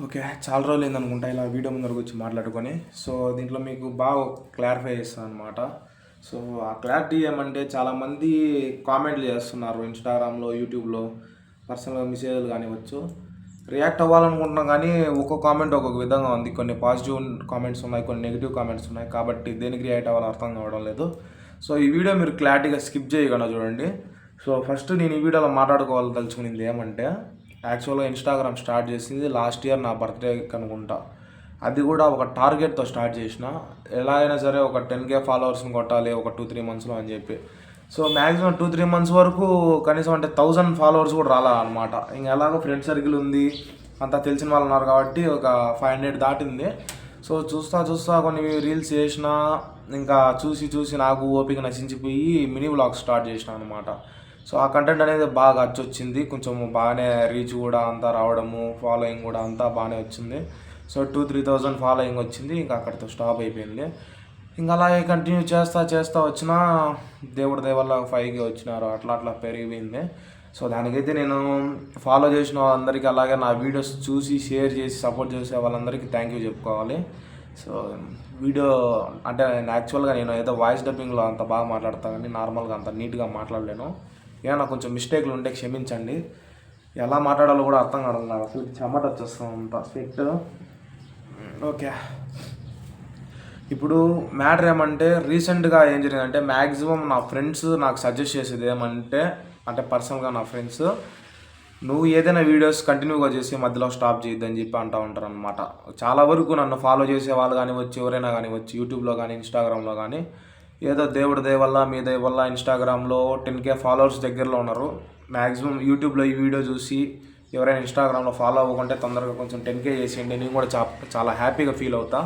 Okay. చాలా రోజులైందనుకుంటా ఇలా video ముందరకు వచ్చి మాట్లాడుకొని. సో, దీంట్లో మీకు బాగా క్లారిఫై చేస్తాననమాట. సో, ఆ క్లారిటీ ఏమంటే చాలామంది కామెంట్లు చేస్తున్నారు ఇన్‌స్టాగ్రామ్‌లో, యూట్యూబ్‌లో పర్సనల్‌గా మెసేజ్‌లు కానివ్వచ్చు. రియాక్ట్ అవ్వాలనుకుంటున్నాం కానీ ఒక్కో కామెంట్ ఒక్కొక్క విధంగా ఉంది. కొన్ని పాజిటివ్ కామెంట్స్ ఉన్నాయి, కొన్ని నెగెటివ్ కామెంట్స్ ఉన్నాయి. కాబట్టి దేనికి రియాక్ట్ అవ్వాలో అర్థం కావడం లేదు. సో, ఈ వీడియో మీరు క్లారిటీగా స్కిప్ చేయకుండా చూడండి. సో, ఫస్ట్ నేను ఈ వీడియోలో మాట్లాడుకోవాలదలుచుకునింది ఏమంటే యాక్చువల్గా ఇన్‌స్టాగ్రామ్ స్టార్ట్ చేసింది లాస్ట్ ఇయర్ నా బర్త్‌డేకి అనుకుంటా. అది కూడా ఒక టార్గెట్‌తో స్టార్ట్ చేసిన. ఎలా అయినా సరే ఒక 10,000 ఫాలోవర్స్‌ని కొట్టాలి ఒక 2, 3 మంత్స్‌లో అని చెప్పి. సో, మ్యాక్సిమం 2, 3 మంత్స్ వరకు కనీసం అంటే 1000 ఫాలోవర్స్ కూడా రాలే. ఇంక ఎలాగో ఫ్రెండ్ సర్కిల్ ఉంది, అంతా తెలిసిన వాళ్ళు ఉన్నారు కాబట్టి ఒక 500 దాటింది. సో, చూస్తా కొన్ని రీల్స్ చేసిన, ఇంకా చూసి నాకు ఓపిక నశించిపోయి మినీ వ్లాగ్స్ స్టార్ట్ చేసిన అనమాట. సో, ఆ కంటెంట్ అనేది బాగా అచ్చొచ్చింది. కొంచెం బాగానే రీచ్ కూడా అంతా రావడము, ఫాలోయింగ్ కూడా అంతా బాగానే వచ్చింది. సో, 2,000-3,000 ఫాలోయింగ్ వచ్చింది. ఇంకా అక్కడితో స్టాప్ అయిపోయింది. ఇంకా అలాగే కంటిన్యూ చేస్తా వచ్చినా దేవుడి దయ వల్ల 5K వచ్చినారు. అట్లా పెరిగిపోయింది. సో, దానికైతే నేను ఫాలో చేసిన వాళ్ళందరికీ, అలాగే నా వీడియోస్ చూసి షేర్ చేసి సపోర్ట్ చేసే వాళ్ళందరికీ థ్యాంక్ యూ చెప్పుకోవాలి. సో, వీడియో అంటే యాక్చువల్గా నేను ఏదో వాయిస్ డబ్బింగ్లో అంత బాగా మాట్లాడతాను కానీ నార్మల్గా అంత నీట్గా మాట్లాడలేను. ఏమన్నా కొంచెం మిస్టేక్లు ఉంటే క్షమించండి. ఎలా మాట్లాడాలో కూడా అర్థం కావడం నాకు అసలు చెమట వచ్చేస్తాం అంత స్ట్రిక్ట్. ఓకే. ఇప్పుడు మ్యాటర్ ఏమంటే రీసెంట్గా ఏం జరిగిందంటే మ్యాక్సిమం నా ఫ్రెండ్స్ నాకు సజెస్ట్ చేసేది ఏమంటే, అంటే పర్సనల్గా నా ఫ్రెండ్స్, నువ్వు ఏదైనా వీడియోస్ కంటిన్యూగా చేసి మధ్యలో స్టాప్ చేయొద్దని చెప్పి అంటూ ఉంటారు అనమాట. చాలా వరకు నన్ను ఫాలో చేసే వాళ్ళు కానివ్వచ్చు, ఎవరైనా కానివ్వచ్చు, యూట్యూబ్లో కానీ ఇన్స్టాగ్రామ్లో కానీ, ఏదో దేవుడి దయ వల్ల మీ దయ వల్ల ఇన్స్టాగ్రామ్లో 10K ఫాలోవర్స్ దగ్గరలో ఉన్నారు. మ్యాక్సిమం యూట్యూబ్లో ఈ వీడియో చూసి ఎవరైనా ఇన్స్టాగ్రామ్లో ఫాలో అవ్వకుంటే తొందరగా కొంచెం 10K చేసేయండి. నేను కూడా చాలా హ్యాపీగా ఫీల్ అవుతా.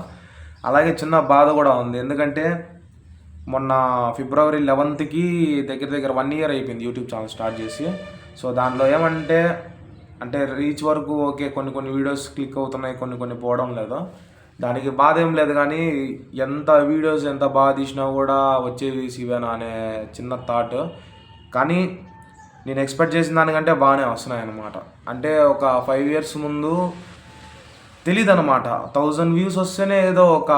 అలాగే చిన్న బాధ కూడా ఉంది. ఎందుకంటే మొన్న ఫిబ్రవరి 11కి దగ్గర 1 ఇయర్ అయిపోయింది యూట్యూబ్ ఛానల్ స్టార్ట్ చేసి. సో, దానిలో ఏమంటే అంటే రీచ్ వరకు ఓకే, కొన్ని వీడియోస్ క్లిక్ అవుతున్నాయి, కొన్ని పోవడం లేదు. దానికి బాధ ఏం లేదు కానీ ఎంత వీడియోస్ ఎంత బాగా తీసినా కూడా వచ్చేవి ఇవేనా అనే చిన్న థాట్. కానీ నేను ఎక్స్పెక్ట్ చేసిన దానికంటే బాగానే వస్తున్నాయి అన్నమాట. అంటే ఒక 5 ఇయర్స్ ముందు తెలీదు అనమాట. 1000 వ్యూస్ వస్తేనే ఏదో ఒక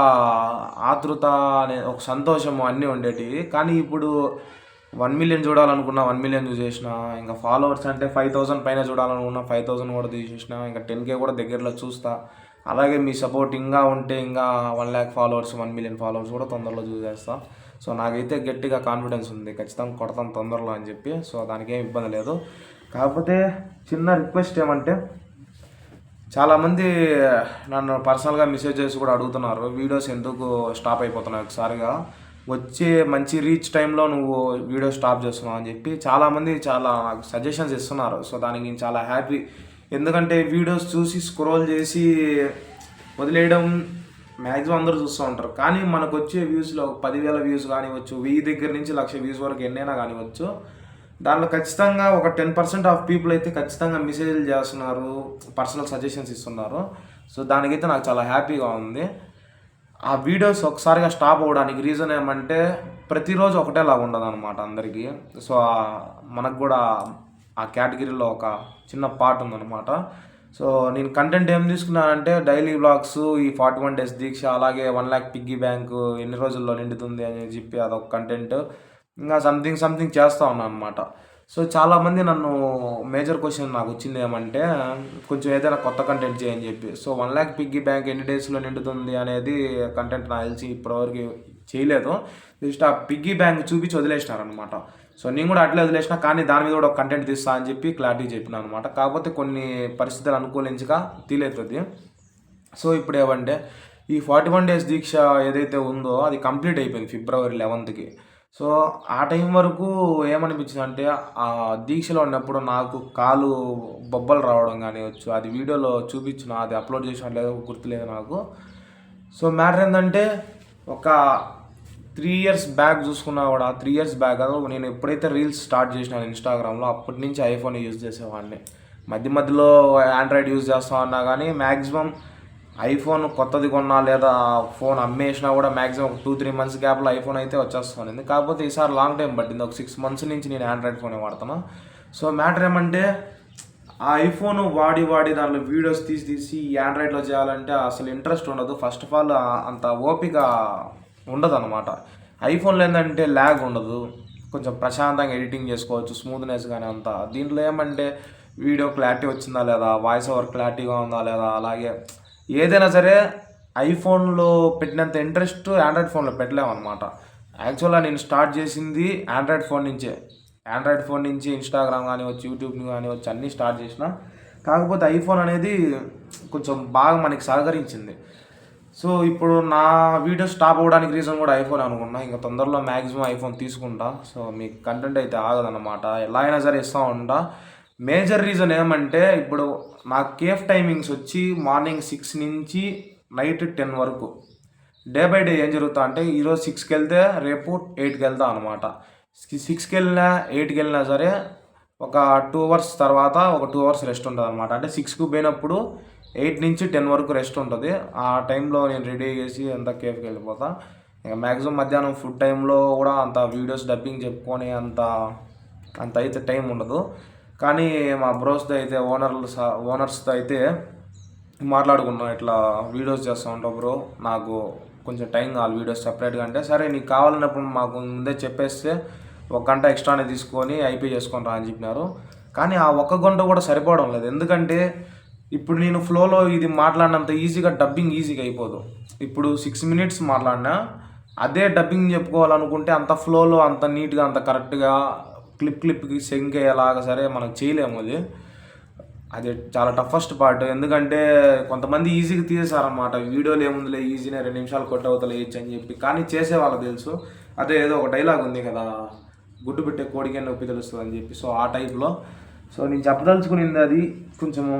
ఆతృత అనే ఒక సంతోషము అన్నీ ఉండేటివి. కానీ ఇప్పుడు 1 మిలియన్ చూడాలనుకున్నా 1 మిలియన్ చూసేసిన, ఇంకా ఫాలోవర్స్ అంటే 5,000 పైన చూడాలనుకున్నా 5,000 కూడా తీసేసిన, ఇంకా 10K కూడా దగ్గరలో చూస్తా. అలాగే మీ సపోర్ట్ ఇంకా ఉంటే ఇంకా 1 lakh ఫాలోవర్స్, 1 మిలియన్ ఫాలోవర్స్ కూడా తొందరలో చూసేస్తా. సో, నాకైతే గట్టిగా కాన్ఫిడెన్స్ ఉంది, ఖచ్చితంగా కొడతాను తొందరలో అని చెప్పి. సో, దానికేం ఇబ్బంది లేదు. కాకపోతే చిన్న రిక్వెస్ట్ ఏమంటే, చాలామంది నన్ను పర్సనల్గా మెసేజ్ చేసి కూడా అడుగుతున్నారు, వీడియోస్ ఎందుకు స్టాప్ అయిపోతున్నాయి ఒకసారిగా, వచ్చే మంచి రీచ్ టైంలో నువ్వు వీడియో స్టాప్ చేస్తున్నావు అని చెప్పి చాలామంది నాకు సజెషన్స్ ఇస్తున్నారు. సో, దానికి నేను చాలా హ్యాపీ. ఎందుకంటే వీడియోస్ చూసి స్క్రోల్ చేసి వదిలేయడం మ్యాక్సిమం అందరూ చూస్తూ ఉంటారు. కానీ మనకు వచ్చే వ్యూస్లో 10,000 వ్యూస్ కానివ్వచ్చు, 1000 దగ్గర నుంచి 1,00,000 వ్యూస్ వరకు ఎన్నైనా కానివ్వచ్చు, దానిలో ఖచ్చితంగా ఒక 10% ఆఫ్ పీపుల్ అయితే ఖచ్చితంగా మెసేజ్లు చేస్తున్నారు, పర్సనల్ సజెషన్స్ ఇస్తున్నారు. సో, దానికైతే నాకు చాలా హ్యాపీగా ఉంది. ఆ వీడియోస్ ఒకసారిగా స్టాప్ అవ్వడానికి రీజన్ ఏమంటే ప్రతిరోజు ఒకటేలాగా ఉండదు అనమాట అందరికీ. సో, మనకు కూడా ఆ కేటగిరీలో ఒక చిన్న పార్ట్ ఉందన్నమాట. సో, నేను కంటెంట్ ఏం తీసుకున్నానంటే డైలీ వ్లాగ్స్, ఈ 41 డేస్ దీక్ష, అలాగే 1 lakh పిగ్గీ బ్యాంక్ ఎన్ని రోజుల్లో నిండుతుంది అని చెప్పి అదొక కంటెంట్, ఇంకా సంథింగ్ చేస్తూ ఉన్నాను అనమాట. సో, చాలామంది నన్ను మేజర్ క్వశ్చన్ నాకు వచ్చింది ఏమంటే కొంచెం ఏదైనా కొత్త కంటెంట్ చేయని చెప్పి. సో, 1 lakh పిగ్గీ బ్యాంక్ ఎన్ని డేస్లో నిండుతుంది అనేది కంటెంట్ నాకు తెలిసి ఇప్పటివరకు చేయలేదు. జస్ట్ ఆ పిగ్గీ బ్యాంక్ చూపించి వదిలేసినారనమాట. సో, నేను కూడా అట్లే వదిలేసిన, కానీ దాని మీద కూడా ఒక కంటెంట్ తీస్తా అని చెప్పి క్లారిటీ చెప్పిన అనమాట. కాకపోతే కొన్ని పరిస్థితులు అనుకూలించక తీలేతుంది. సో, ఇప్పుడు ఏమంటే ఈ 41 డేస్ దీక్ష ఏదైతే ఉందో అది కంప్లీట్ అయిపోయింది ఫిబ్రవరి 11కి. సో, ఆ టైం వరకు ఏమనిపించింది అంటే ఆ దీక్షలో ఉన్నప్పుడు నాకు కాలు బొబ్బలు రావడం కానివచ్చు, అది వీడియోలో చూపించిన, అది అప్లోడ్ చేసిన లేదో గుర్తులేదు నాకు. సో, మ్యాటర్ ఏంటంటే ఒక 3 ఇయర్స్ బ్యాక్ చూసుకున్నా కూడా, 3 ఇయర్స్ బ్యాక్ నేను ఎప్పుడైతే రీల్స్ స్టార్ట్ చేసినాను ఇన్స్టాగ్రామ్లో అప్పటి నుంచి ఐఫోన్ యూజ్ చేసేవాడిని. మధ్యలో ఆండ్రాయిడ్ యూజ్ చేస్తా ఉన్నా కానీ మ్యాక్సిమం ఐఫోన్ కొత్తది కొన్నా లేదా ఫోన్ అమ్మేసినా కూడా మ్యాక్సిమం ఒక 2-3 మంత్స్ గ్యాప్లో ఐఫోన్ అయితే వచ్చేస్తుంది. కాకపోతే ఈసారి లాంగ్ టైం పట్టింది, ఒక 6 మంత్స్ నుంచి నేను ఆండ్రాయిడ్ ఫోనే వాడుతున్నా. సో, మ్యాటర్ ఏమంటే ఆ ఐఫోన్ వాడి దాంట్లో వీడియోస్ తీసి ఆండ్రాయిడ్లో చేయాలంటే అసలు ఇంట్రెస్ట్ ఉండదు. ఫస్ట్ ఆఫ్ ఆల్ అంత ఓపిక ఉండదు అనమాట. ఐఫోన్లో ఏంటంటే ల్యాగ్ ఉండదు, కొంచెం ప్రశాంతంగా ఎడిటింగ్ చేసుకోవచ్చు, స్మూత్నెస్ కానీ అంతా. దీంట్లో ఏమంటే వీడియో క్లారిటీ వచ్చిందా లేదా, వాయిస్ ఓవర్ క్లారిటీగా ఉందా లేదా, అలాగే ఏదైనా సరే ఐఫోన్లో పెట్టినంత ఇంట్రెస్ట్ ఆండ్రాయిడ్ ఫోన్లో పెట్టలేమన్నమాట. యాక్చువల్గా నేను స్టార్ట్ చేసింది ఆండ్రాయిడ్ ఫోన్ నుంచి ఇన్స్టాగ్రామ్ కానివచ్చు, యూట్యూబ్ కానివచ్చు అన్నీ స్టార్ట్ చేసిన. కాకపోతే ఐఫోన్ అనేది కొంచెం బాగా మనకి సహకరించింది. సో ఇప్పుడు నా వీడియో స్టాప్ అవ్వడానికి రీజన్ కూడా ఐఫోన్ అనుకున్నా. ఇంకా తొందరలో మ్యాక్సిమం ఐఫోన్ తీసుకుంటా. సో మీకు కంటెంట్ అయితే ఆగదన్నమాట, ఎలా అయినా సరే ఇస్తూ ఉంటా. మేజర్ రీజన్ ఏమంటే ఇప్పుడు నా కేఫ్ టైమింగ్స్ వచ్చి మార్నింగ్ 6 నుంచి నైట్ 10 వరకు. డే బై డే ఏం జరుగుతా అంటే ఈరోజు 6కి వెళ్తే రేపు 8కి వెళ్తా అనమాట. 6కి వెళ్ళినా 8కి వెళ్ళినా సరే ఒక 2 అవర్స్ తర్వాత ఒక 2 అవర్స్ రెస్ట్ ఉంటుంది అనమాట. అంటే 6కి పోయినప్పుడు 8 నుంచి 10 వరకు రెస్ట్ ఉంటుంది. ఆ టైంలో నేను రెడీ చేసి అంత కేఫ్కి వెళ్ళిపోతా. ఇంకా మ్యాక్సిమం మధ్యాహ్నం ఫుడ్ టైంలో కూడా అంత వీడియోస్ డబ్బింగ్ చెప్పుకొని అంత అయితే టైం ఉండదు. కానీ మా బ్రోస్తో అయితే ఓనర్స్తో అయితే మాట్లాడుకున్నాం, ఇట్లా వీడియోస్ చేస్తూ ఉంటావు బ్రో, నాకు కొంచెం టైం కావాలి వీడియోస్ సపరేట్గా. అంటే సరే నీకు కావాలన్నప్పుడు మాకు ముందే చెప్పేస్తే 1 గంట ఎక్స్ట్రానే తీసుకొని అయిపోయి చేసుకొని రా అని చెప్పినారు. కానీ ఆ 1 గంట కూడా సరిపోవడం లేదు. ఎందుకంటే ఇప్పుడు నేను ఫ్లోలో ఇది మాట్లాడినంత ఈజీగా డబ్బింగ్ ఈజీగా అయిపోదు. ఇప్పుడు 6 మినిట్స్ మాట్లాడినా అదే డబ్బింగ్ చెప్పుకోవాలనుకుంటే అంత ఫ్లోలో అంత నీట్గా అంత కరెక్ట్గా క్లిప్కి సింక్ అయ్యేలాగా సరే మనం చేయలేము. అది చాలా టఫెస్ట్ పార్ట్. ఎందుకంటే కొంతమంది ఈజీగా తీసేసారనమాట, వీడియోలు ఏముందిలే ఈజీనే 2 నిమిషాలు కొట్టవతలు వేయచ్చు అని చెప్పి. కానీ చేసే వాళ్ళకి తెలుసు. అదే ఏదో ఒక డైలాగ్ ఉంది కదా, గుడ్డు పెట్టే కోడికే నొప్పి తెలుస్తుంది అని చెప్పి. సో ఆ టైప్లో. సో నేను చెప్పదలుచుకునింది అది. కొంచెము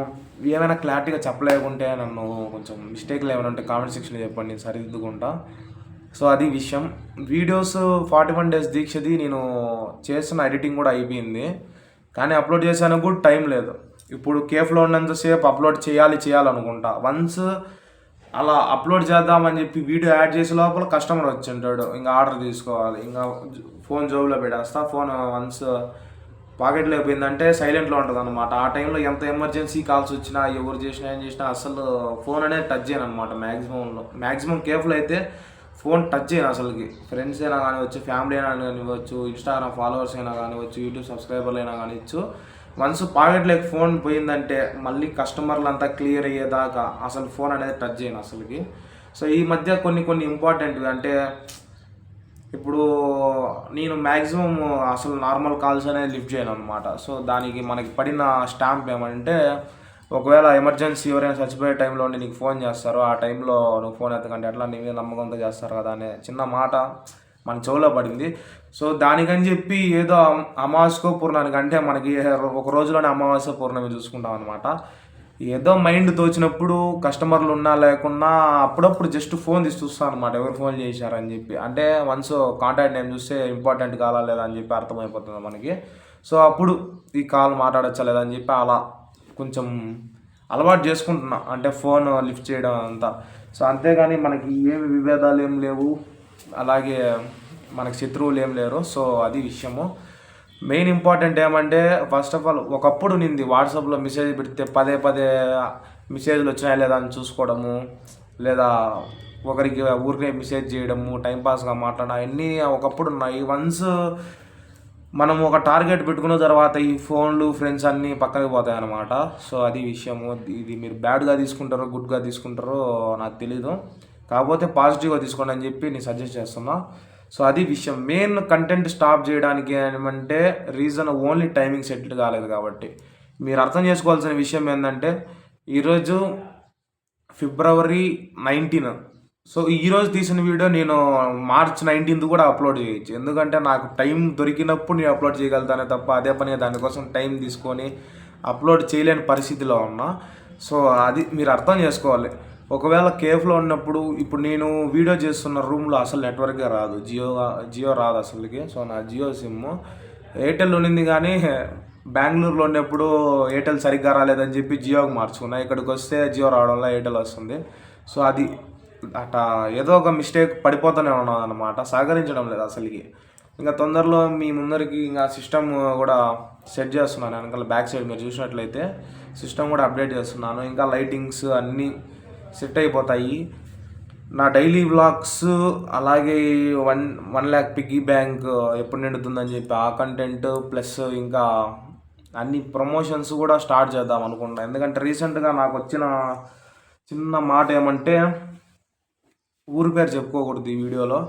ఏమైనా క్లారిటీగా చెప్పలేకుంటే నన్ను కొంచెం మిస్టేక్లు ఏమైనా ఉంటే కామెంట్ సెక్షన్లో చెప్పండి, నేను సరిదిద్దుకుంటా. సో అది విషయం. వీడియోస్ 41 days దీక్షది నేను చేస్తున్న ఎడిటింగ్ కూడా అయిపోయింది, కానీ అప్లోడ్ చేసాను కూడా టైం లేదు. ఇప్పుడు కేఫ్లో ఉన్నంతసేపు అప్లోడ్ చేయాలనుకుంటా. వన్స్ అలా అప్లోడ్ చేద్దామని చెప్పి వీడియో యాడ్ చేసే లోపల కస్టమర్ వచ్చి ఉంటాడు, ఇంకా ఆర్డర్ తీసుకోవాలి. ఇంకా ఫోన్ జోబులో పెట్టేస్తా. ఫోన్ వన్స్ పాకెట్లో అయిపోయిందంటే సైలెంట్లో ఉంటుంది అనమాట. ఆ టైంలో ఎంత ఎమర్జెన్సీ కాల్స్ వచ్చినా ఎవరు చేసినా ఏం చేసినా అసలు ఫోన్ అనేది టచ్ చేయను అనమాట. మ్యాక్సిమం కేఫ్లో అయితే ఫోన్ టచ్ చేయను అసలుకి. ఫ్రెండ్స్ అయినా కానివచ్చు, ఫ్యామిలీ అయినా కానివ్వచ్చు, ఇన్స్టాగ్రామ్ ఫాలోవర్స్ అయినా కానివచ్చు, యూట్యూబ్ సబ్స్క్రైబర్లు అయినా కానివచ్చు, వన్స్ పాకెట్లోకి ఫోన్ పోయిందంటే మళ్ళీ కస్టమర్లు అంతా క్లియర్ అయ్యేదాకా అసలు ఫోన్ అనేది టచ్ చేయను అసలుకి. సో ఈ మధ్య కొన్ని ఇంపార్టెంట్వి అంటే ఇప్పుడు నేను మ్యాక్సిమం అసలు నార్మల్ కాల్స్ అనేది లిఫ్ట్ చేయను అనమాట. సో దానికి మనకి పడిన స్టాంప్ ఏమంటే, ఒకవేళ ఎమర్జెన్సీ ఎవరైనా చచ్చిపోయే టైంలో నీకు ఫోన్ చేస్తారు, ఆ టైంలో నువ్వు ఫోన్ ఎత్తకంటే ఎట్లా నీ మీద నమ్మకంతో చేస్తారు కదా అనే చిన్న మాట మన చెవులో పడింది. సో దానికని చెప్పి ఏదో అమావాస్యకో పూర్ణానికి, అంటే మనకి ఒక రోజులోనే అమావాస్య పూర్ణమి చూసుకుంటాం అనమాట. ఏదో మైండ్ తోచినప్పుడు కస్టమర్లు ఉన్నా లేకున్నా అప్పుడప్పుడు జస్ట్ ఫోన్ తీసి చూస్తాను అనమాట, ఎవరు ఫోన్ చేశారని చెప్పి. అంటే వన్స్ కాంటాక్ట్ నేమ్ చూస్తే ఇంపార్టెంట్ కాలా లేదా అని చెప్పి అర్థమైపోతుంది మనకి. సో అప్పుడు ఈ కాల్ మాట్లాడచ్చా లేదా అని చెప్పి అలా కొంచెం అలవాటు చేసుకుంటున్నా, అంటే ఫోన్ లిఫ్ట్ చేయడం అంతా. సో అంతేగాని మనకి ఏమి విభేదాలు ఏం లేవు, అలాగే మనకి శత్రువులు ఏం లేరు. సో అది విషయము. మెయిన్ ఇంపార్టెంట్ ఏమంటే, ఫస్ట్ ఆఫ్ ఆల్ ఒకప్పుడు నింది వాట్సాప్లో మెసేజ్ పెడితే పదే మెసేజ్లు వచ్చినాయా లేదా అని చూసుకోవడము, లేదా ఒకరికి ఊరికే మెసేజ్ చేయడము, టైంపాస్గా మాట్లాడడం, అన్నీ ఒకప్పుడు ఉన్నాయి. వన్స్ మనం ఒక టార్గెట్ పెట్టుకున్న తర్వాత ఈ ఫోన్లు ఫ్రెండ్స్ అన్నీ పక్కకి పోతాయి అన్నమాట. సో అది విషయము. ఇది మీరు బ్యాడ్గా తీసుకుంటారో గుడ్గా తీసుకుంటారో నాకు తెలీదు, కాకపోతే పాజిటివ్గా తీసుకోండి అని చెప్పి నేను సజెస్ట్ చేస్తున్నా. సో అది విషయం. మెయిన్ కంటెంట్ స్టాప్ చేయడానికి ఏమంటే రీజన్ ఓన్లీ టైమింగ్ సెటిల్ కాలేదు కాబట్టి. మీరు అర్థం చేసుకోవాల్సిన విషయం ఏంటంటే, ఈరోజు February 19. సో ఈరోజు తీసిన వీడియో నేను March 19 కూడా అప్లోడ్ చేయొచ్చు. ఎందుకంటే నాకు టైం దొరికినప్పుడు నేను అప్లోడ్ చేయగలుగుతానే తప్ప అదే పని దానికోసం టైం తీసుకొని అప్లోడ్ చేయలేని పరిస్థితిలో ఉన్నా. సో అది మీరు అర్థం చేసుకోవాలి. ఒకవేళ కేఫ్లో ఉన్నప్పుడు, ఇప్పుడు నేను వీడియో చేస్తున్న రూమ్లో అసలు నెట్వర్కే రాదు, జియో రాదు అసలుకి. సో నా జియో సిమ్ ఎయిర్టెల్ ఉండింది, కానీ బెంగళూరులో ఉన్నప్పుడు ఎయిర్టెల్ సరిగ్గా రాలేదని చెప్పి జియోకి మార్చుకున్నా. ఇక్కడికి వస్తే జియో రావడం వల్ల ఎయిర్టెల్ వస్తుంది. సో అది అట్లా ఏదో ఒక మిస్టేక్ పడిపోతూనే ఉన్నాం అనమాట, సహకరించడం లేదు అసలుకి. ఇంకా తొందరలో మీ ముందరికి ఇంకా సిస్టమ్ కూడా సెట్ చేస్తున్నాను. వెనకాల బ్యాక్ సైడ్ మీరు చూసినట్లయితే సిస్టమ్ కూడా అప్డేట్ చేస్తున్నాను. ఇంకా లైటింగ్స్ అన్నీ సెట్ అయిపోతాయి. నా డైలీ వ్లాగ్స్, అలాగే 1 lakh పిగ్గీ బ్యాంక్ ఎప్పుడు నిండుతుందని చెప్పి ఆ కంటెంట్, ప్లస్ ఇంకా అన్ని ప్రమోషన్స్ కూడా స్టార్ట్ చేద్దాం అనుకుంటున్నాను. ఎందుకంటే రీసెంట్గా నాకు వచ్చిన చిన్న మాట ఏమంటే, ఊరి పేరు చెప్పుకోకూడదు ఈ వీడియోలో.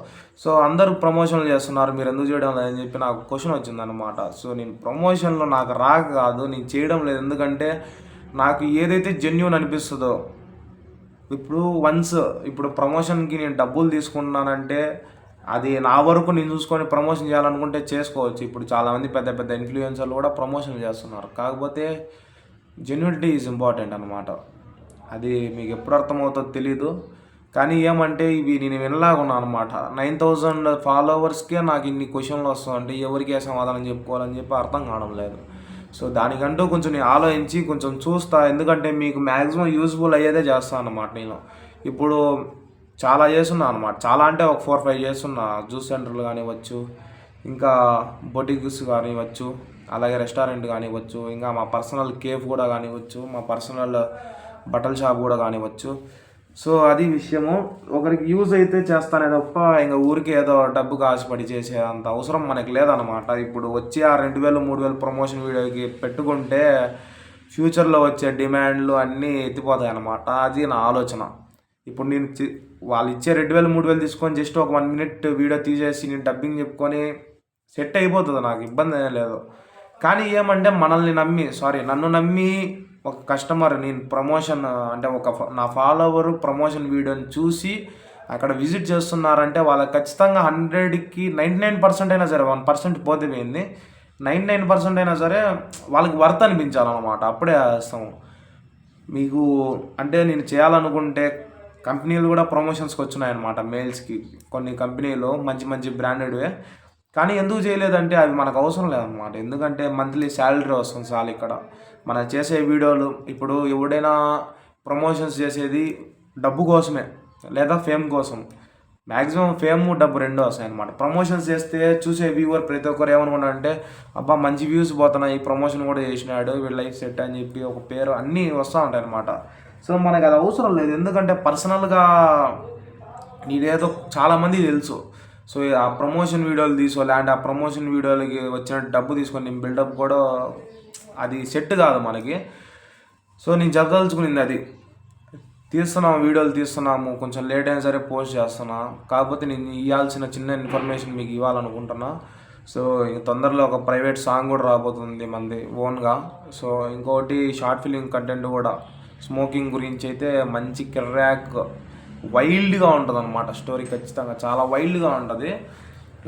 సో అందరూ ప్రమోషన్లు చేస్తున్నారు, మీరు ఎందుకు చేయడం లేదని చెప్పి నాకు క్వశ్చన్ వచ్చిందనమాట. సో నేను ప్రమోషన్లో నాకు రాక కాదు, నేను చేయడం లేదు. ఎందుకంటే నాకు ఏదైతే జెన్యూన్ అనిపిస్తుందో, ఇప్పుడు ప్రమోషన్కి నేను డబ్బులు తీసుకున్నానంటే అది నా వరకు నేను చూసుకొని ప్రమోషన్ చేయాలనుకుంటే చేసుకోవచ్చు. ఇప్పుడు చాలామంది పెద్ద పెద్ద ఇన్ఫ్లుయెన్సర్లు కూడా ప్రమోషన్ చేస్తున్నారు. కాకపోతే జెన్యూనిటీ ఈజ్ ఇంపార్టెంట్ అనమాట. అది మీకు ఎప్పుడు అర్థమవుతుందో తెలీదు. కానీ ఏమంటే ఇవి నేను వినలాగున్నాను అనమాట. 9,000 ఫాలోవర్స్కే నాకు ఇన్ని క్వశ్చన్లు వస్తాయంటే ఎవరికి సమాధానం చెప్పుకోవాలని చెప్పి అర్థం కావడం లేదు. సో దానికంటూ కొంచెం నేను ఆలోచించి కొంచెం చూస్తా. ఎందుకంటే మీకు మ్యాక్సిమం యూజ్ఫుల్ అయ్యేదే చేస్తాను అన్నమాట. నేను ఇప్పుడు చాలా చేస్తున్నా అనమాట. చాలా అంటే ఒక 4-5 చేస్తున్నా. జ్యూస్ సెంటర్లు కానివ్వచ్చు, ఇంకా బొటిక్స్ కానివ్వచ్చు, అలాగే రెస్టారెంట్ కానివ్వచ్చు, ఇంకా మా పర్సనల్ కేఫ్ కూడా కానివ్వచ్చు, మా పర్సనల్ బట్టల షాప్ కూడా కానివ్వచ్చు. సో అది విషయము. ఒకరికి యూజ్ అయితే చేస్తానే తప్ప ఇంకా ఊరికి ఏదో డబ్బు ఆశపడి చేసే అంత అవసరం మనకి లేదనమాట. ఇప్పుడు వచ్చి ఆ 2,000, 3,000 ప్రమోషన్ వీడియోకి పెట్టుకుంటే ఫ్యూచర్లో వచ్చే డిమాండ్లు అన్నీ ఎత్తిపోతాయి అన్నమాట. అది నా ఆలోచన. ఇప్పుడు నేను వాళ్ళు ఇచ్చే 2,000, 3,000 తీసుకొని జస్ట్ ఒక 1 minute వీడియో తీసేసి నేను డబ్బింగ్ చెప్పుకొని సెట్ అయిపోతుంది, నాకు ఇబ్బంది ఏం లేదు. కానీ ఏమంటే నన్ను నమ్మి ఒక కస్టమర్, నేను ప్రమోషన్ అంటే నా ఫాలోవరు ప్రమోషన్ వీడియోని చూసి అక్కడ విజిట్ చేస్తున్నారంటే వాళ్ళకి ఖచ్చితంగా 100కి 99% అయినా సరే, 1% పోతే పోయింది, 99% అయినా సరే వాళ్ళకి వర్త్ అనిపించాలన్నమాట. అప్పుడే వేస్తాము. మీకు అంటే నేను చేయాలనుకుంటే కంపెనీలు కూడా ప్రమోషన్స్కి వచ్చినాయన్నమాట మెయిల్స్కి. కొన్ని కంపెనీలు మంచి మంచి బ్రాండెడ్వే. కానీ ఎందుకు చేయలేదంటే అవి మనకు అవసరం లేదన్నమాట. ఎందుకంటే మంత్లీ శాలరీ వస్తుంది చాలు. ఇక్కడ మనం చేసే వీడియోలు, ఇప్పుడు ఎవడైనా ప్రమోషన్స్ చేసేది డబ్బు కోసమే లేదా ఫేమ్ కోసం. మ్యాక్సిమం ఫేమ్, డబ్బు రెండో వస్తాయి అనమాట. ప్రమోషన్స్ చేస్తే చూసే వ్యూవర్ ప్రతి ఒక్కరు ఏమనుకుంటారంటే, అబ్బా మంచి వ్యూస్ పోతున్నాయి, ప్రమోషన్ కూడా చేసినాడు, వీళ్ళ లైఫ్ సెట్ అని చెప్పి ఒక పేరు అన్నీ వస్తూ ఉంటాయి అనమాట. సో మనకు అది అవసరం లేదు. ఎందుకంటే పర్సనల్గా నీదేదో చాలామంది తెలుసు. సో ఆ ప్రమోషన్ వీడియోలు లేదంటే ఆ ప్రమోషన్ వీడియోలకి వచ్చిన డబ్బు తీసుకొని నేను బిల్డప్ కూడా అది సెట్ కాదు మనకి. సో నేను చెప్పదలుచుకునింది అది. వీడియోలు తీస్తున్నాము, కొంచెం లేట్ అయినా సరే పోస్ట్ చేస్తున్నా. కాకపోతే నేను ఇవ్వాల్సిన చిన్న ఇన్ఫర్మేషన్ మీకు ఇవ్వాలనుకుంటున్నా. సో తొందరలో ఒక ప్రైవేట్ సాంగ్ కూడా రాబోతుంది మనది ఓన్గా. సో ఇంకోటి షార్ట్ ఫిలిం కంటెంట్ కూడా, స్మోకింగ్ గురించి అయితే మంచి కిర్రాక్ వైల్డ్గా ఉంటుంది అనమాట. స్టోరీ ఖచ్చితంగా చాలా వైల్డ్గా ఉంటుంది.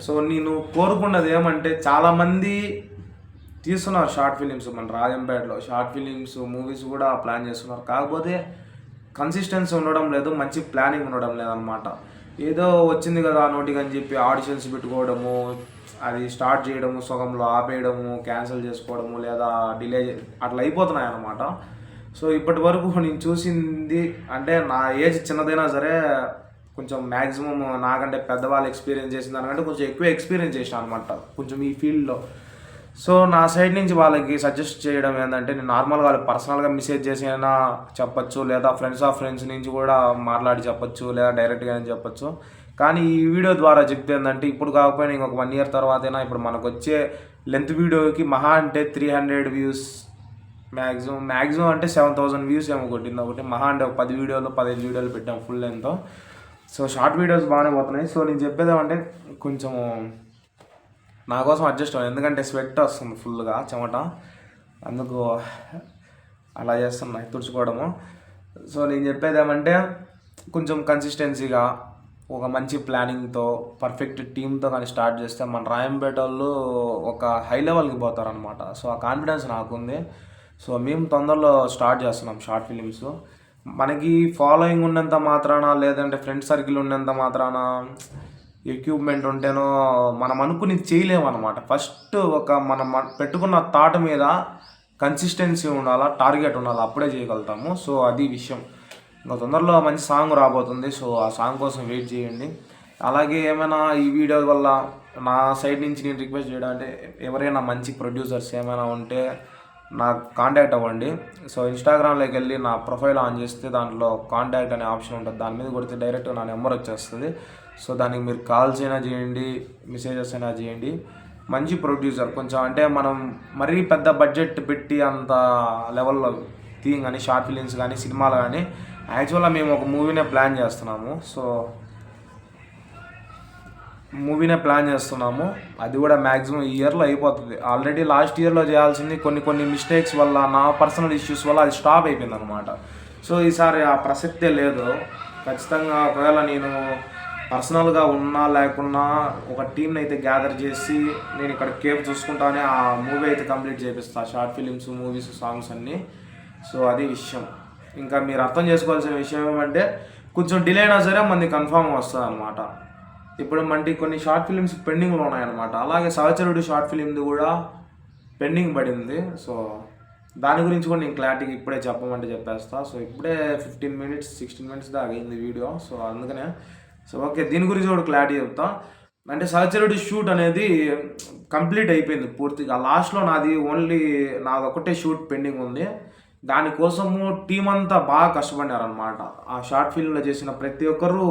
సో నేను కోరుకున్నది ఏమంటే, చాలామంది తీస్తున్నారు షార్ట్ ఫిలిమ్స్, మన రాజంపేటలో షార్ట్ ఫిలిమ్స్ మూవీస్ కూడా ప్లాన్ చేస్తున్నారు. కాకపోతే కన్సిస్టెన్సీ ఉండడం లేదు, మంచి ప్లానింగ్ ఉండడం లేదనమాట. ఏదో వచ్చింది కదా నోటికి అని చెప్పి ఆడిషన్స్ పెట్టుకోవడము, అది స్టార్ట్ చేయడము, సగంలో ఆపేయడము, క్యాన్సిల్ చేసుకోవడము, లేదా డిలే అట్లా అయిపోతున్నాయి అన్నమాట. సో ఇప్పటి వరకు నేను చూసింది అంటే, నా ఏజ్ చిన్నదైనా సరే కొంచెం మ్యాక్సిమం నాకంటే పెద్దవాళ్ళు ఎక్స్పీరియన్స్ చేసిన దానికంటే కొంచెం ఎక్కువ ఎక్స్పీరియన్స్ చేసిన అనమాట కొంచెం ఈ ఫీల్డ్లో. సో నా సైడ్ నుంచి వాళ్ళకి సజెస్ట్ చేయడం ఏంటంటే, నేను నార్మల్గా వాళ్ళకి పర్సనల్గా మెసేజ్ చేసి అయినా చెప్పచ్చు, లేదా ఫ్రెండ్స్ నుంచి కూడా మాట్లాడి చెప్పచ్చు, లేదా డైరెక్ట్గా అయినా చెప్పచ్చు. కానీ ఈ వీడియో ద్వారా చెప్తే ఏంటంటే, ఇప్పుడు కాకపోయినా ఇంకొక 1 year తర్వాతైనా ఇప్పుడు మనకు వచ్చే లెంత్ వీడియోకి మహా అంటే 300 వ్యూస్, మ్యాక్సిమం అంటే 7,000 వ్యూస్ ఏమో కొట్టింది ఒకటి. మహా అంటే 10 వీడియోలు 15 వీడియోలు పెట్టాం full length. So short videos బాగానే పోతున్నాయి. సో నేను చెప్పేదేమంటే, కొంచెం నా కోసం అడ్జస్ట్ అవ్వండి. ఎందుకంటే స్వెట్ వస్తుంది ఫుల్గా, చెమట, అందుకు అలా చేస్తున్నా తుడుచుకోవడము. సో నేను చెప్పేది ఏమంటే, కొంచెం కన్సిస్టెన్సీగా ఒక మంచి ప్లానింగ్తో పర్ఫెక్ట్ టీమ్తో కానీ స్టార్ట్ చేస్తే మన రాయంపేట వాళ్ళు ఒక హై లెవెల్కి పోతారనమాట. సో ఆ కాన్ఫిడెన్స్ నాకుంది. సో మేము తొందరలో స్టార్ట్ చేస్తున్నాం షార్ట్ ఫిలిమ్స్. మనకి ఫాలోయింగ్ ఉన్నంత మాత్రాన, లేదంటే ఫ్రెండ్ సర్కిల్ ఉన్నంత మాత్రాన, ఎక్విప్మెంట్ ఉంటేనో మనం అనుకుని చేయలేమన్నమాట. ఫస్ట్ మనం పెట్టుకున్న థాట్ మీద కన్సిస్టెన్సీ ఉండాలా, టార్గెట్ ఉండాలా, అప్పుడే చేయగలుగుతాము. సో అది విషయం. ఇంకా తొందరలో మంచి సాంగ్ రాబోతుంది. సో ఆ సాంగ్ కోసం వెయిట్ చేయండి. అలాగే ఏమైనా ఈ వీడియో వల్ల నా సైడ్ నుంచి నేను రిక్వెస్ట్ చేయడం అంటే ఎవరైనా మంచి ప్రొడ్యూసర్స్ ఏమైనా ఉంటే నాకు కాంటాక్ట్ అవ్వండి. సో ఇన్స్టాగ్రామ్లోకి వెళ్ళి నా ప్రొఫైల్ ఆన్ చేస్తే దాంట్లో కాంటాక్ట్ అనే ఆప్షన్ ఉంటుంది, దాని మీద కొడితే డైరెక్ట్ నా నెంబర్ వచ్చేస్తుంది. సో దానికి మీరు కాల్స్ అయినా చేయండి, మెసేజెస్ అయినా చేయండి. మంచి ప్రొడ్యూసర్ కొంచెం అంటే మనం మరీ పెద్ద బడ్జెట్ పెట్టి అంత లెవెల్లో తీయం కానీ, షార్ట్ ఫిలిమ్స్ కానీ సినిమాలు కానీ. యాక్చువల్గా మేము ఒక మూవీనే ప్లాన్ చేస్తున్నాము. అది కూడా మ్యాక్సిమం ఈ ఇయర్లో అయిపోతుంది. ఆల్రెడీ లాస్ట్ ఇయర్లో చేయాల్సింది కొన్ని మిస్టేక్స్ వల్ల, నా పర్సనల్ ఇష్యూస్ వల్ల అది స్టాప్ అయిపోయింది అనమాట. సో ఈసారి ఆ ప్రసక్తే లేదు. ఖచ్చితంగా ఒకవేళ నేను పర్సనల్గా ఉన్నా లేకున్నా ఒక టీంని అయితే గ్యాదర్ చేసి నేను ఇక్కడ కేప్ చూసుకుంటానే ఆ మూవీ అయితే కంప్లీట్ చేపిస్తాను, షార్ట్ ఫిలిమ్స్, మూవీస్, సాంగ్స్ అన్నీ. సో అది విషయం. ఇంకా మీరు అర్థం చేసుకోవాల్సిన విషయం ఏమంటే కొంచెం డిలే అయినా సరే మనది కన్ఫామ్ వస్తుంది అనమాట. ఇప్పుడు మనకి కొన్ని షార్ట్ ఫిలిమ్స్ పెండింగ్లో ఉన్నాయన్నమాట. అలాగే సహచరుడు షార్ట్ ఫిలింది కూడా పెండింగ్ పడింది. సో దాని గురించి కూడా నేను క్లారిటీగా ఇప్పుడే చెప్పమంటే చెప్పేస్తా. సో ఇప్పుడే 16 minutes దాకా అయింది వీడియో. సో అందుకనే ఓకే, దీని గురించి కూడా క్లారిటీ చెప్తా. అంటే సహచరుడి షూట్ అనేది కంప్లీట్ అయిపోయింది పూర్తిగా. లాస్ట్లో నాది ఒకటే షూట్ పెండింగ్ ఉంది. దానికోసము టీం అంతా బాగా కష్టపడినారనమాట. ఆ షార్ట్ ఫిల్మ్లో చేసిన ప్రతి ఒక్కరూ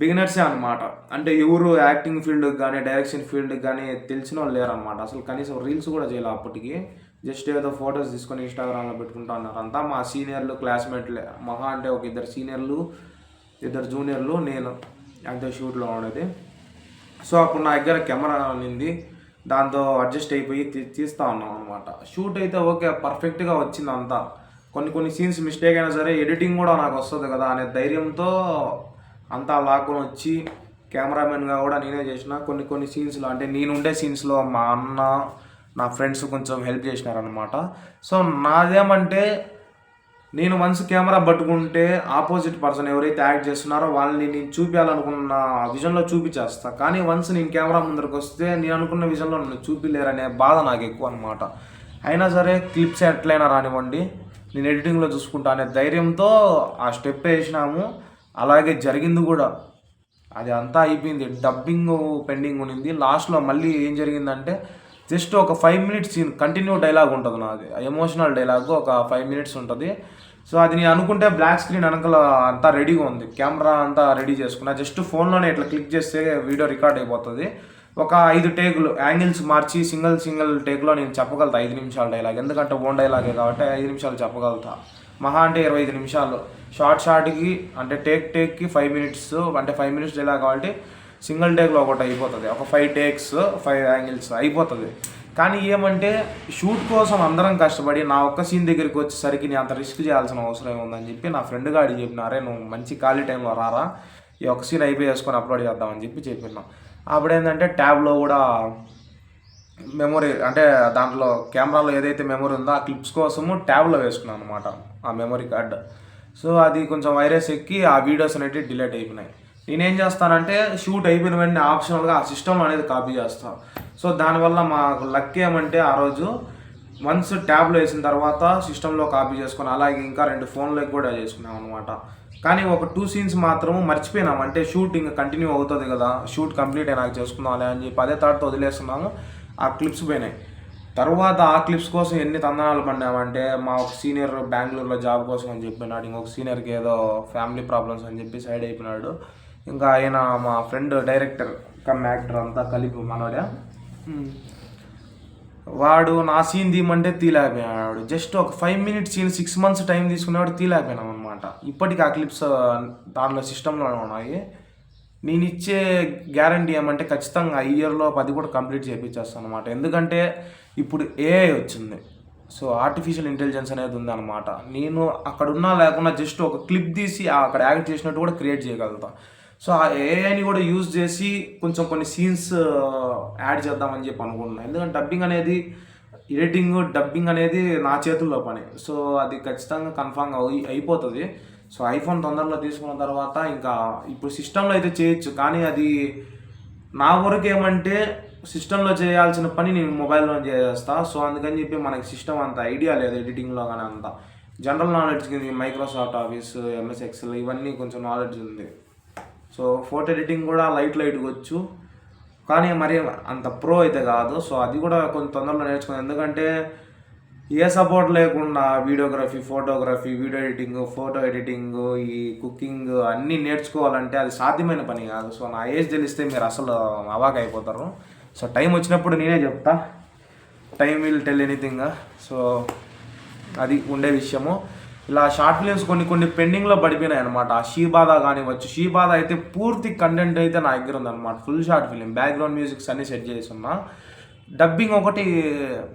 బిగినర్సే అనమాట. అంటే ఎవరు యాక్టింగ్ ఫీల్డ్కి కానీ, డైరెక్షన్ ఫీల్డ్కి కానీ తెలిసిన వాళ్ళు లేరనమాట. అసలు కనీసం రీల్స్ కూడా చేయాలి అప్పటికి. జస్ట్ ఏదో ఫొటోస్ తీసుకొని ఇన్స్టాగ్రామ్లో పెట్టుకుంటా ఉన్నారు. అంతా మా సీనియర్లు, క్లాస్మేట్లే. మహా అంటే ఒక 2 సీనియర్లు, 2 జూనియర్లు, నేను అంతే షూట్లో ఉండేది. సో అప్పుడు నా దగ్గర కెమెరా ఉన్నింది, దాంతో అడ్జస్ట్ అయిపోయి తీస్తూ ఉన్నాం అనమాట. షూట్ అయితే ఓకే, పర్ఫెక్ట్గా వచ్చింది అంతా. కొన్ని సీన్స్ మిస్టేక్ అయినా సరే ఎడిటింగ్ కూడా నాకు వస్తుంది కదా అనే ధైర్యంతో అంతా లాక్కొని వచ్చి కెమెరామెన్గా కూడా నేనే చేసిన. కొన్ని సీన్స్లో అంటే నేను ఉండే సీన్స్లో మా అన్న, నా ఫ్రెండ్స్ కొంచెం హెల్ప్ చేసినారనమాట. సో నాదేమంటే నేను వన్స్ కెమెరా పట్టుకుంటే ఆపోజిట్ పర్సన్ ఎవరైతే యాక్ట్ చేస్తున్నారో వాళ్ళని నేను చూపించాలనుకున్న విజన్లో చూపించేస్తా. కానీ వన్స్ నేను కెమెరా ముందరకు వస్తే నేను అనుకున్న విజన్లో నన్ను చూపించలేరనే బాధ నాకు ఎక్కువ అనమాట. అయినా సరే క్లిప్స్ ఎట్లయినా రానివ్వండి, నేను ఎడిటింగ్లో చూసుకుంటా అనే ధైర్యంతో ఆ స్టెప్ వేసినాము. అలాగే జరిగింది కూడా. అది అంతా అయిపోయింది. డబ్బింగ్ పెండింగ్ ఉన్నింది. లాస్ట్లో మళ్ళీ ఏం జరిగిందంటే జస్ట్ ఒక 5 minutes సీన్ కంటిన్యూ డైలాగ్ ఉంటుంది నాది, ఎమోషనల్ డైలాగ్. ఒక 5 minutes ఉంటుంది. సో అది నేను అనుకుంటే బ్లాక్ స్క్రీన్ వెనకాల అంతా రెడీగా ఉంది, కెమెరా అంతా రెడీ చేసుకున్నా. జస్ట్ ఫోన్లోనే ఇట్లా క్లిక్ చేస్తే వీడియో రికార్డ్ అయిపోతుంది. ఒక 5 టేకులు యాంగిల్స్ మార్చి సింగిల్ టేక్లో నేను చెప్పగలుగుతా 5 నిమిషాల డైలాగ్. ఎందుకంటే ఓన్ డైలాగే కాబట్టి 5 నిమిషాలు చెప్పగలుగుతా. మహా అంటే 25 నిమిషాలు. షార్ట్కి అంటే టేక్కి 5 minutes, అంటే 5 minutes డైలాగ్ కాబట్టి సింగిల్ టేక్లో ఒకటి అయిపోతుంది. ఒక 5 takes 5 యాంగిల్స్ అయిపోతుంది. కానీ ఏమంటే షూట్ కోసం అందరం కష్టపడి నా ఒక్క సీన్ దగ్గరికి వచ్చేసరికి నేను అంత రిస్క్ చేయాల్సిన అవసరం ఏముందని చెప్పి నా ఫ్రెండ్ గాడి చెప్పినారే, నువ్వు మంచి ఖాళీ టైంలో రారా, ఈ ఒక్క సీన్ అయిపోయేసుకొని అప్లోడ్ చేద్దామని చెప్పినా. అప్పుడు ఏంటంటే ట్యాబ్లో కూడా మెమొరీ, అంటే దాంట్లో కెమెరాలో ఏదైతే మెమొరీ ఉందో ఆ క్లిప్స్ కోసము ట్యాబ్లో వేసుకున్నాను అనమాట ఆ మెమొరీ కార్డ్. సో అది కొంచెం వైరస్ ఎక్కి ఆ వీడియోస్ అనేవి డిలీట్ అయిపోయినాయి. నేనేం చేస్తానంటే షూట్ అయిపోయిన వెంటనే ఆప్షనల్గా ఆ సిస్టమ్ అనేది కాపీ చేస్తాను. సో దానివల్ల మాకు లక్ ఏమంటే ఆ రోజు వన్స్ ట్యాబ్లో వేసిన తర్వాత సిస్టంలో కాపీ చేసుకుని అలాగే ఇంకా 2 ఫోన్లోకి కూడా చేసుకున్నాం అనమాట. కానీ ఒక 2 scenes మాత్రము మర్చిపోయినాం. అంటే షూట్ ఇంకా కంటిన్యూ అవుతుంది కదా, షూట్ కంప్లీట్ అయినాక చేసుకుందాం అని చెప్పి అదే థాట్తో వదిలేస్తున్నాము. ఆ క్లిప్స్ పోయినాయి. తర్వాత ఆ క్లిప్స్ కోసం ఎన్ని తందనాలు పడినామంటే మా ఒక సీనియర్ బెంగళూరులో జాబ్ కోసం అని చెప్పినాడు, ఇంకొక సీనియర్కి ఏదో ఫ్యామిలీ ప్రాబ్లమ్స్ అని చెప్పి సైడ్ అయిపోయినాడు. ఇంకా ఆయన మా ఫ్రెండ్ డైరెక్టర్ కమ్ యాక్టర్ అంతా కలిపి మనోడే, వాడు నా సీన్ తీయమంటే తీలేకపోయాడు. జస్ట్ ఒక 5 minutes సీన్ 6 months టైం తీసుకునేవాడు, తీలేకపోయినాం అనమాట. ఇప్పటికీ ఆ క్లిప్స్ దానిలో సిస్టంలో ఉన్నాయి. నేను ఇచ్చే గ్యారంటీ ఏమంటే ఖచ్చితంగా ఈ ఇయర్లో 10 కూడా కంప్లీట్ చేయించేస్తాను అనమాట. ఎందుకంటే ఇప్పుడు ఏఐ వచ్చింది. సో ఆర్టిఫిషియల్ ఇంటెలిజెన్స్ అనేది ఉందన్నమాట. నేను అక్కడ ఉన్నా లేకున్నా జస్ట్ ఒక క్లిప్ తీసి అక్కడ యాక్ట్ చేసినట్టు కూడా క్రియేట్ చేయగలుగుతా. సో ఆ ఏఐని కూడా యూజ్ చేసి కొంచెం కొన్ని సీన్స్ యాడ్ చేద్దామని చెప్పి అనుకుంటున్నాను. ఎందుకంటే డబ్బింగ్ అనేది నా చేతుల్లో పని. సో అది ఖచ్చితంగా కన్ఫామ్గా అయిపోతుంది. సో ఐఫోన్ తొందరలో తీసుకున్న తర్వాత ఇంకా ఇప్పుడు సిస్టంలో అయితే చేయొచ్చు, కానీ అది నా వరకు ఏమంటే సిస్టంలో చేయాల్సిన పని నేను మొబైల్లో చేసేస్తా. సో అందుకని చెప్పి మనకి సిస్టమ్ అంత ఐడియా లేదు ఎడిటింగ్లో, కానీ అంత జనరల్ నాలెడ్జ్ కింద మైక్రోసాఫ్ట్ ఆఫీస్, MS Excel ఇవన్నీ కొంచెం నాలెడ్జ్ ఉంది. సో ఫోటో ఎడిటింగ్ కూడా లైట్గా వచ్చు. కానీ మరి అంత ప్రో అయితే కాదు. సో అది కూడా కొంచెం తొందరలో నేర్చుకున్నాను. ఎందుకంటే ఏ సపోర్ట్ లేకుండా videography, photography, video editing, photo editing, ఈ కుకింగ్ అన్నీ నేర్చుకోవాలంటే అది సాధ్యమైన పని కాదు. సో నా ఏజ్ తెలిస్తే మీరు అసలు అవాక్ అయిపోతారు. సో టైం వచ్చినప్పుడు నేనే చెప్తా, time will tell anything. So అది ఉండే విషయము. ఇలా షార్ట్ ఫిలిమ్స్ కొన్ని పెండింగ్లో పడిపోయినాయి అనమాట. షీబాధ కానివచ్చు. షీబాధ అయితే పూర్తి కంటెంట్ అయితే నా దగ్గర ఉందన్నమాట. Full short film, background musics అన్నీ సెట్ చేసి ఉన్నా. డబ్బింగ్ ఒకటి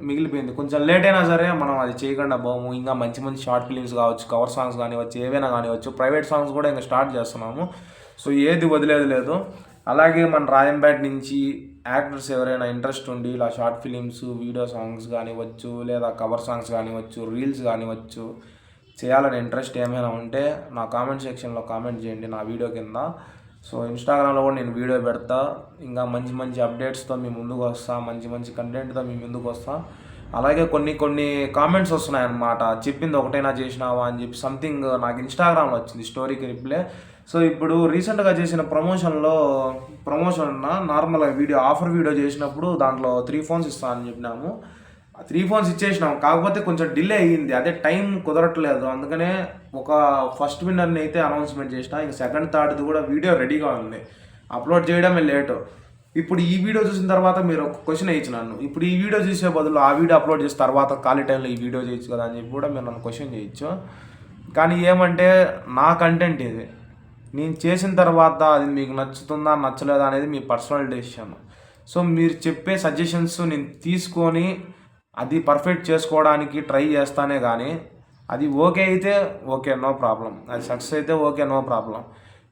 మిగిలిపోయింది. కొంచెం లేట్ అయినా సరే మనం అది చేయకుండా పోము. ఇంకా మంచి షార్ట్ ఫిలిమ్స్ కావచ్చు, కవర్ సాంగ్స్ కానివచ్చు, ఏవైనా కానివచ్చు, ప్రైవేట్ సాంగ్స్ కూడా ఇంకా స్టార్ట్ చేస్తున్నాము. సో ఏది వదిలేదు లేదు. అలాగే మన రాయంపేట నుంచి యాక్టర్స్ ఎవరైనా ఇంట్రెస్ట్ ఉండి ఇలా షార్ట్ ఫిలిమ్స్, వీడియో సాంగ్స్ కానివచ్చు, లేదా కవర్ సాంగ్స్ కానివచ్చు, రీల్స్ కానివచ్చు చేయాలని ఇంట్రెస్ట్ ఏమైనా ఉంటే నా కామెంట్ సెక్షన్లో కామెంట్ చేయండి నా వీడియో కింద. సో ఇన్స్టాగ్రామ్లో కూడా నేను వీడియో పెడతా. ఇంకా మంచి అప్డేట్స్తో మీ ముందుకు వస్తా, మంచి కంటెంట్తో మీ ముందుకు వస్తా. అలాగే కొన్ని కామెంట్స్ వస్తున్నాయి అన్నమాట. చెప్పింది ఒకటైనా చేసినావా అని చెప్పి సంథింగ్ నాకు ఇన్స్టాగ్రామ్లో వచ్చింది స్టోరీకి రిప్లై. సో ఇప్పుడు రీసెంట్గా చేసిన ప్రమోషన్ నార్మల్గా వీడియో ఆఫర్ వీడియో చేసినప్పుడు దాంట్లో 3 phones ఇస్తానని చెప్పినాము. 3 phones ఇచ్చేసినాం. కాకపోతే కొంచెం డిలే అయ్యింది. అదే టైం కుదరట్లేదు. అందుకనే ఒక ఫస్ట్ విన్నర్ని అయితే అనౌన్స్మెంట్ చేసిన. ఇంక సెకండ్ థర్డ్ది కూడా వీడియో రెడీగా ఉంది. అప్లోడ్ చేయడమే లేటు. ఇప్పుడు ఈ వీడియో చూసిన తర్వాత మీరు ఒక క్వశ్చన్ వేయచ్చు నన్ను. ఇప్పుడు ఈ వీడియో చూసే బదులు ఆ వీడియో అప్లోడ్ చేసిన తర్వాత ఖాళీ టైంలో ఈ వీడియో చేయొచ్చు కదా అని చెప్పి కూడా మీరు నన్ను క్వశ్చన్ చేయొచ్చు. కానీ ఏమంటే నా కంటెంట్ ఇది. నేను చేసిన తర్వాత అది మీకు నచ్చుతుందా నచ్చలేదా అనేది మీ పర్సనల్ డెసిషన్. సో మీరు చెప్పే సజెషన్స్ నేను తీసుకొని అది పర్ఫెక్ట్ చేసుకోవడానికి ట్రై చేస్తానే కానీ అది ఓకే అయితే ఓకే, నో ప్రాబ్లం. అది సక్సెస్ అయితే okay, no problem.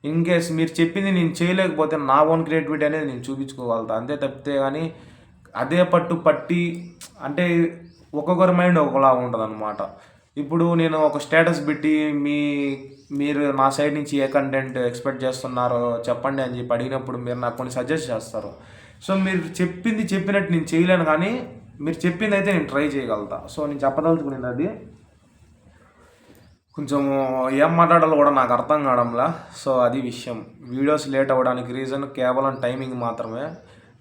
In case మీరు చెప్పింది నేను చేయలేకపోతే నా ఓన్ క్రియేటివిటీ అనేది నేను చూపించుకోగలుగుతా, అంతే తప్పితే కానీ అదే పట్టి అంటే ఒక్కొక్కరి మైండ్ ఒకలా ఉంటుంది అనమాట. ఇప్పుడు నేను ఒక స్టేటస్ పెట్టి మీరు నా సైడ్ నుంచి ఏ కంటెంట్ ఎక్స్పెక్ట్ చేస్తున్నారో చెప్పండి అని చెప్పి అడిగినప్పుడు మీరు నాకు కొన్ని సజెస్ట్ చేస్తారు. సో మీరు చెప్పినట్టు నేను చేయలేను, కానీ మీరు చెప్పింది అయితే నేను ట్రై చేయగలుగుతా. సో నేను చెప్పదలుచుకునేది అది. కొంచెము ఏం మాట్లాడాలో కూడా నాకు అర్థం కావడంలా. సో అది విషయం. వీడియోస్ లేట్ అవ్వడానికి రీజన్ కేవలం టైమింగ్ మాత్రమే.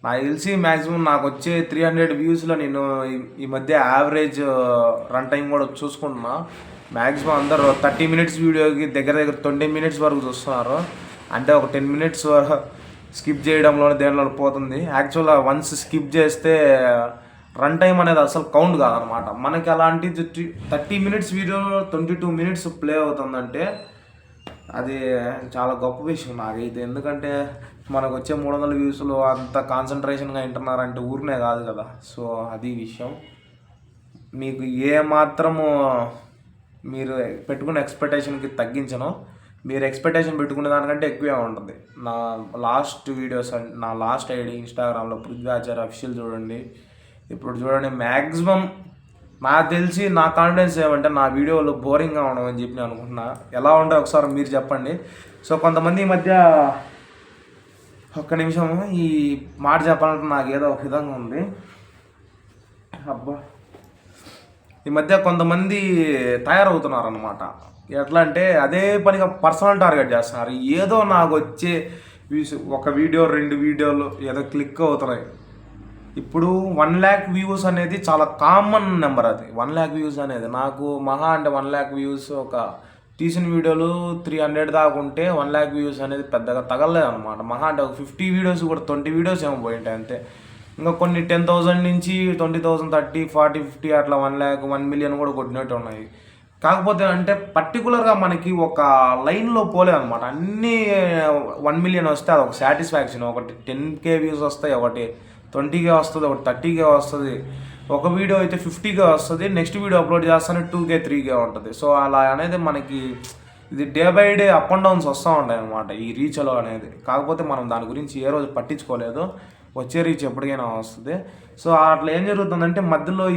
నాకు తెలిసి మ్యాక్సిమం నాకు వచ్చే 300 వ్యూస్లో నేను ఈ మధ్య యావరేజ్ రన్ టైం కూడా చూసుకుంటున్నా. మ్యాక్సిమం అందరూ 30 minutes వీడియోకి దగ్గర 20 minutes వరకు చూస్తున్నారు. అంటే ఒక 10 minutes స్కిప్ చేయడంలోనే దేనిలో పోతుంది. యాక్చువల్గా వన్స్ స్కిప్ చేస్తే రన్ టైం అనేది అసలు కౌంట్ కాదనమాట. మనకి అలాంటి 30 minutes వీడియో 22 minutes ప్లే అవుతుందంటే అది చాలా గొప్ప విషయం నాకైతే. ఎందుకంటే మనకు వచ్చే 300 వ్యూస్లో అంత కాన్సన్ట్రేషన్గా వింటున్నారంటే ఊరినే కాదు కదా. సో అది విషయం. మీకు ఏ మాత్రము మీరు పెట్టుకున్న ఎక్స్పెక్టేషన్కి తగ్గించను. మీరు ఎక్స్పెక్టేషన్ పెట్టుకునే దానికంటే ఎక్కువే ఉంటుంది. నా లాస్ట్ ఐడి ఇన్స్టాగ్రామ్లో పృథ్వీఆచార్య అఫీషియల్ చూడండి. ఇప్పుడు చూడండి, మ్యాక్సిమం నాకు తెలిసి నా కాన్ఫిడెన్స్ ఏమంటే నా వీడియోలో బోరింగ్గా ఉండడం అని చెప్పి నేను అనుకుంటున్నా. ఎలా ఉంటే ఒకసారి మీరు చెప్పండి. సో కొంతమంది ఈ మధ్య ఒక్క నిమిషం ఈ మాట చెప్పాలంటే నాకు ఏదో ఒక విధంగా ఉంది. అబ్బా, ఈ మధ్య కొంతమంది తయారవుతున్నారు అనమాట. ఎట్లా అంటే అదే పనిగా పర్సనల్ టార్గెట్ చేస్తున్నారు. ఏదో నాకు వచ్చే వ్యూస్, ఒక వీడియో 2 వీడియోలు ఏదో క్లిక్ అవుతున్నాయి. ఇప్పుడు 1 lakh వ్యూస్ అనేది చాలా కామన్ నెంబర్. అది 1 lakh వ్యూస్ అనేది నాకు మహా అంటే 1 lakh వ్యూస్ ఒక తీసిన వీడియోలు 300 దాకా ఉంటే 1 lakh వ్యూస్ అనేది పెద్దగా తగలలేదు అనమాట. మహా అంటే ఒక 50 వీడియోస్ కూడా 20 వీడియోస్ ఏమో పోయింటాయి అంతే. ఇంకా కొన్ని 10,000 నుంచి 20,000, 30, 40, 50 అట్లా 1 lakh, 1 million కూడా కొట్టినట్టు ఉన్నాయి. కాకపోతే అంటే పర్టికులర్గా మనకి ఒక లైన్లో పోలేదు అనమాట. అన్నీ 1 million వస్తే అది ఒక సాటిస్ఫాక్షన్. ఒకటి 10K వ్యూస్ వస్తాయి, ఒకటి 20K వస్తుంది, ఒకటి 30K వస్తుంది. ఒక వీడియో అయితే 50K వస్తుంది. నెక్స్ట్ వీడియో అప్లోడ్ చేస్తానే 2K, 3K ఉంటుంది. సో అలా అనేది మనకి ఇది day by day up and downs వస్తూ ఉంటాయి అనమాట ఈ రీచ్లో అనేది. కాకపోతే మనం దాని గురించి ఏ రోజు పట్టించుకోలేదు. వచ్చే రీచ్ ఎప్పటికైనా వస్తుంది. సో అట్లా ఏం జరుగుతుందంటే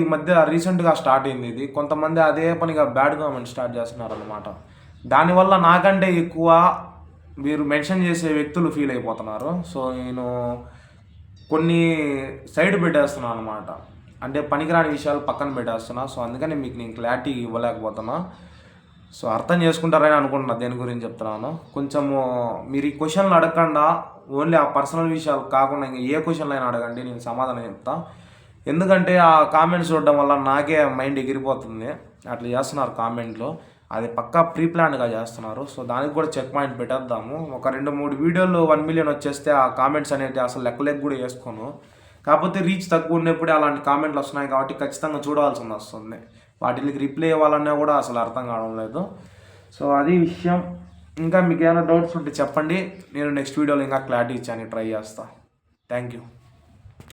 ఈ మధ్య రీసెంట్గా స్టార్ట్ అయింది ఇది. కొంతమంది అదే పనిగా బ్యాడ్ కామెంట్ స్టార్ట్ చేస్తున్నారు అనమాట. దానివల్ల నాకంటే ఎక్కువ మీరు మెన్షన్ చేసే వ్యక్తులు ఫీల్ అయిపోతున్నారు. సో నేను కొన్ని సైడ్ పెట్టేస్తున్నాను అనమాట. అంటే పనికిరాని విషయాలు పక్కన పెట్టేస్తున్నా. సో అందుకని మీకు నేను క్లారిటీ ఇవ్వలేకపోతున్నా. సో అర్థం చేసుకుంటారని అనుకుంటున్నా దేని గురించి చెప్తున్నాను. కొంచెము మీరు ఈ క్వశ్చన్లు అడగకుండా ఓన్లీ ఆ పర్సనల్ విషయాలు కాకుండా ఇంకా ఏ క్వశ్చన్లు అయినా అడగండి, నేను సమాధానం చెప్తా. ఎందుకంటే ఆ కామెంట్స్ చూడడం వల్ల నాకే మైండ్ ఎగిరిపోతుంది. అట్లా చేస్తున్నారు కామెంట్లో, అది పక్కా ప్రీ ప్లాన్గా చేస్తున్నారు. సో దానికి కూడా చెక్ పాయింట్ పెట్టేద్దాము. ఒక 2-3 వీడియోలు 1 మిలియన్ వచ్చేస్తే ఆ కామెంట్స్ అనేది అసలు లెక్కలేక కూడా వేసుకోను. కాకపోతే రీచ్ తక్కువ ఉన్నప్పుడే అలాంటి కామెంట్లు వస్తున్నాయి కాబట్టి ఖచ్చితంగా చూడాల్సి వస్తుంది. వాటికి రిప్లై ఇవ్వాలన్నా కూడా అసలు అర్థం కావడం లేదు. సో అది విషయం. ఇంకా మీకు ఏమైనా డౌట్స్ ఉంటే చెప్పండి, నేను నెక్స్ట్ వీడియోలో ఇంకా క్లారిటీ ఇచ్చాను ట్రై చేస్తాను. Thank you.